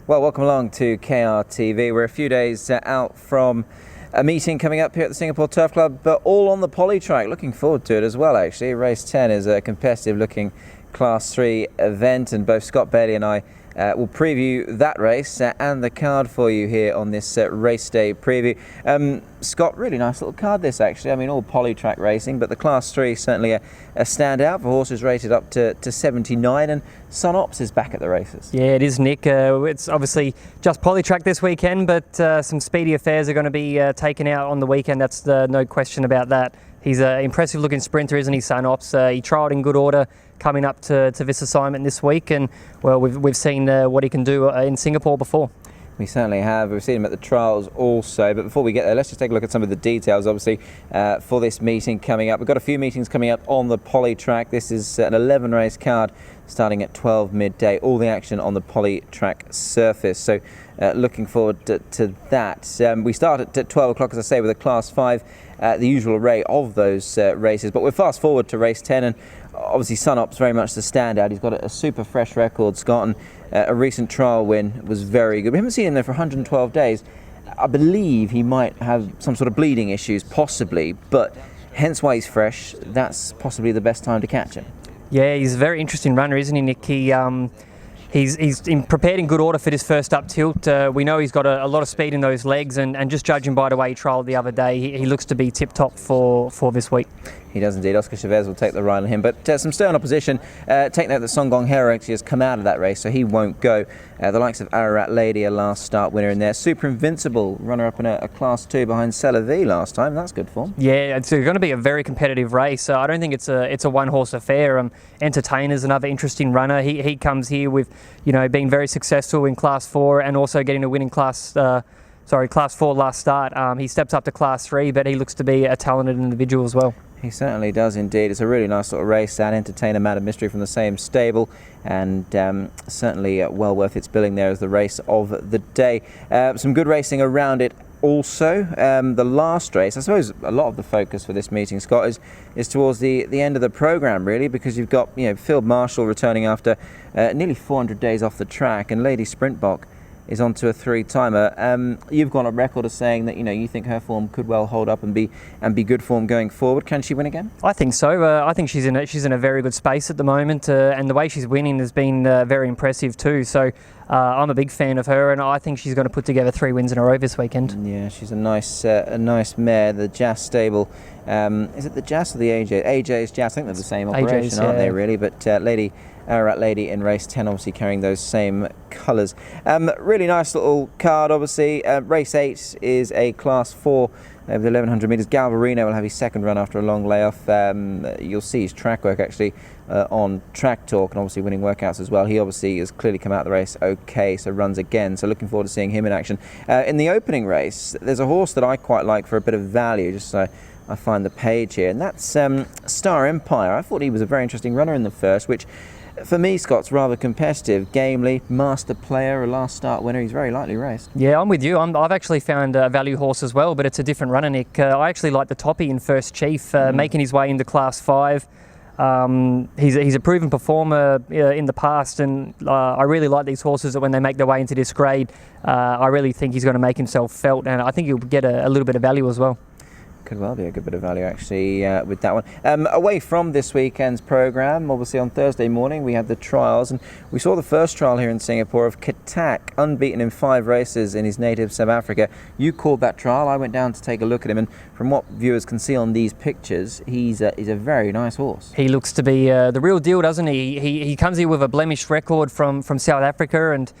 Well, welcome along to KRTV. We're a few days out from a meeting coming up here at the Singapore Turf Club, but all on the Polytrack. Looking forward to it as well, actually. Race 10 is a competitive-looking Class 3 event, and both Scott Bailey and I will preview that race and the card for you here on this race day preview. Scott, really nice little card this, actually. I mean, all Polytrack racing, but the Class 3 certainly a standout for horses rated up to 79, and Sun Ops is back at the races. Yeah, it is, Nick. It's obviously just Polytrack this weekend, but some speedy affairs are going to be taken out on the weekend. That's no question about that. He's an impressive looking sprinter, isn't he, Sun Ops? He trialled in good order coming up to this assignment this week, and well, we've seen what he can do in Singapore before. We certainly have. We've seen him at the trials also. But before we get there, let's just take a look at some of the details, obviously, for this meeting coming up. We've got a few meetings coming up on the Polytrack. This is an 11-race card starting at 12 midday. All the action on the Polytrack surface. So looking forward to that. We start at 12 o'clock, as I say, with a Class 5, the usual array of those races. But we're fast forward to race 10, and obviously Sun Ops very much the standout. He's got a super fresh record, Scott, and a recent trial win was very good. We haven't seen him there for 112 days. I believe he might have some sort of bleeding issues, possibly, but hence why he's fresh. That's possibly the best time to catch him. Yeah, he's a very interesting runner, isn't he, Nick? He's prepared in good order for this first up tilt. We know he's got a lot of speed in those legs, and just judging by the way he trialled the other day, he looks to be tip-top for this week. He does indeed. Oscar Chavez will take the ride on him, but some stern opposition. Take note that Song Gong Hero actually has come out of that race, so he won't go. The likes of Ararat Lady, a last start winner in there. Super Invincible, runner-up in a Class 2 behind Cela V last time. That's good form. Yeah, it's going to be a very competitive race. I don't think it's a one-horse affair. Entertainer's another interesting runner. He comes here with, being very successful in Class 4 and also getting a win in Class 4 last start. He steps up to Class 3, but he looks to be a talented individual as well. He certainly does indeed. It's a really nice sort of race. That Entertainer, Man of Mystery from the same stable, and certainly well worth its billing there as the race of the day. Some good racing around it also. The last race, I suppose a lot of the focus for this meeting, Scott, is towards the end of the programme, really, because you've got Field Marshal returning after nearly 400 days off the track, and Lady Sprintbok is onto a 3-timer. You've got a record of saying that you think her form could well hold up and be good form going forward. Can she win again? I think so. I think she's in a very good space at the moment, and the way she's winning has been very impressive too. So I'm a big fan of her, and I think she's going to put together 3 wins in a row this weekend. Yeah, she's a nice mare. The Jas stable. Is it the Jas or the AJ? AJ's Jas. I think they're the same operation, aren't they? Really, but Ararat Lady in race 10, obviously carrying those same colours. Really nice little card, obviously. Race 8 is a Class 4 over the 1100 metres. Galvarino will have his second run after a long layoff. You'll see his track work actually on Track Talk, and obviously winning workouts as well. He obviously has clearly come out of the race okay, so runs again. So looking forward to seeing him in action. In the opening race, there's a horse that I quite like for a bit of value, just so I find the page here, and that's Star Empire. I thought he was a very interesting runner in the first, which for me, Scott's rather competitive. Gamely, master player, a last start winner. He's very lightly raced. Yeah, I'm with you. I've actually found a value horse as well, but it's a different runner, Nick. I actually like the Toppy in First Chief, making his way into Class 5. He's a proven performer in the past, and I really like these horses that when they make their way into this grade, I really think he's going to make himself felt, and I think he'll get a little bit of value as well. Could well be a good bit of value actually with that one. Away from this weekend's programme, obviously on Thursday morning we had the trials, and we saw the first trial here in Singapore of Katak, unbeaten in 5 races in his native South Africa. You called that trial. I went down to take a look at him, and from what viewers can see on these pictures, he's a very nice horse. He looks to be the real deal, doesn't he? He comes here with a blemished record from South Africa, and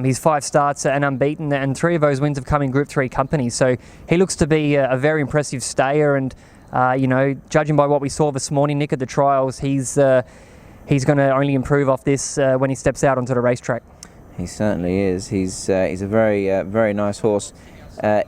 he's 5 starts and unbeaten, and 3 of those wins have come in Group 3 company. So he looks to be a very impressive stayer, and judging by what we saw this morning, Nick, at the trials, he's going to only improve off this when he steps out onto the racetrack. He certainly is. He's a very nice horse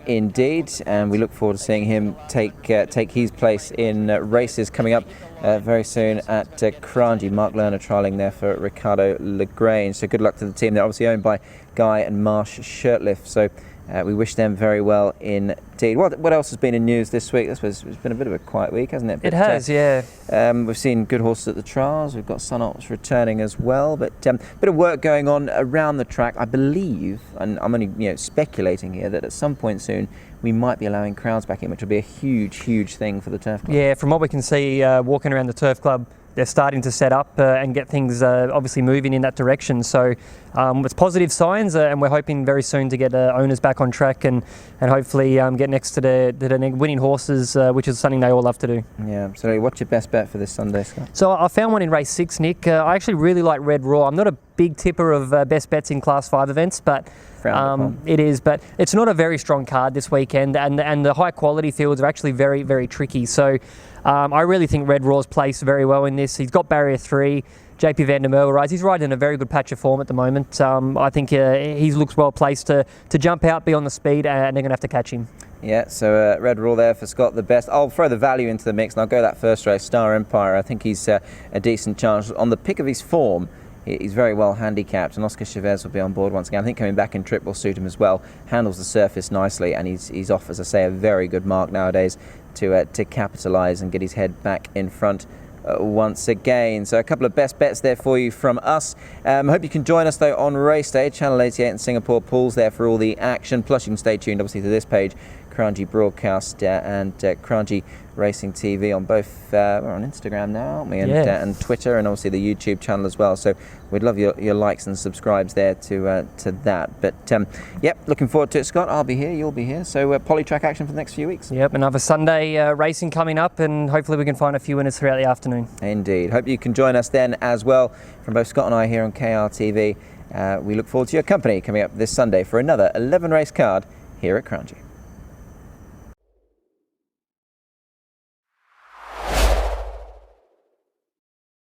indeed, and we look forward to seeing him take his place in races coming up very soon at Kranji. Mark Lerner trialling there for Ricardo Lagrange. So good luck to the team. They're obviously owned by Guy and Marsh Shirtliff. So we wish them very well indeed. What else has been in news this week? I suppose it's been a bit of a quiet week, hasn't it? But, it has, yeah. We've seen good horses at the trials. We've got Sunops returning as well. But bit of work going on around the track. I believe, and I'm only speculating here, that at some point soon we might be allowing crowds back in, which will be a huge, huge thing for the Turf Club. Yeah, from what we can see walking around the Turf Club, they're starting to set up and get things obviously moving in that direction. So it's positive signs, and we're hoping very soon to get owners back on track and hopefully get next to the winning horses, which is something they all love to do. Yeah, absolutely. What's your best bet for this Sunday, Scott? So I found one in race 6, Nick. I actually really like Red Raw. I'm not a big tipper of best bets in Class 5 events, but it is. But it's not a very strong card this weekend, and the high quality fields are actually very, very tricky. So I really think Red Raw's placed very well in this. He's got barrier 3. JP van der Merwe rides. He's riding in a very good patch of form at the moment. I think he looks well placed to jump out, be on the speed, and they're going to have to catch him. Yeah, so Red Raw there for Scott, the best. I'll throw the value into the mix, and I'll go that first race, Star Empire. I think he's a decent chance. On the pick of his form, he's very well handicapped, and Oscar Chavez will be on board once again. I think coming back in trip will suit him as well. Handles the surface nicely, and he's off, as I say, a very good mark nowadays to capitalise and get his head back in front once again. So a couple of best bets there for you from us. I hope you can join us though on race day. Channel 88 in Singapore, Paul's there for all the action. Plus you can stay tuned obviously to this page, Kranji Broadcast and Kranji Racing TV on both. We're on Instagram now, aren't we? And Twitter, and obviously the YouTube channel as well. So we'd love your likes and subscribes there to that. But yep, looking forward to it, Scott. I'll be here, you'll be here. So Polytrack action for the next few weeks. Yep, another Sunday racing coming up, and hopefully we can find a few winners throughout the afternoon. Indeed. Hope you can join us then as well from both Scott and I here on KRTV. We look forward to your company coming up this Sunday for another 11 race card here at Kranji.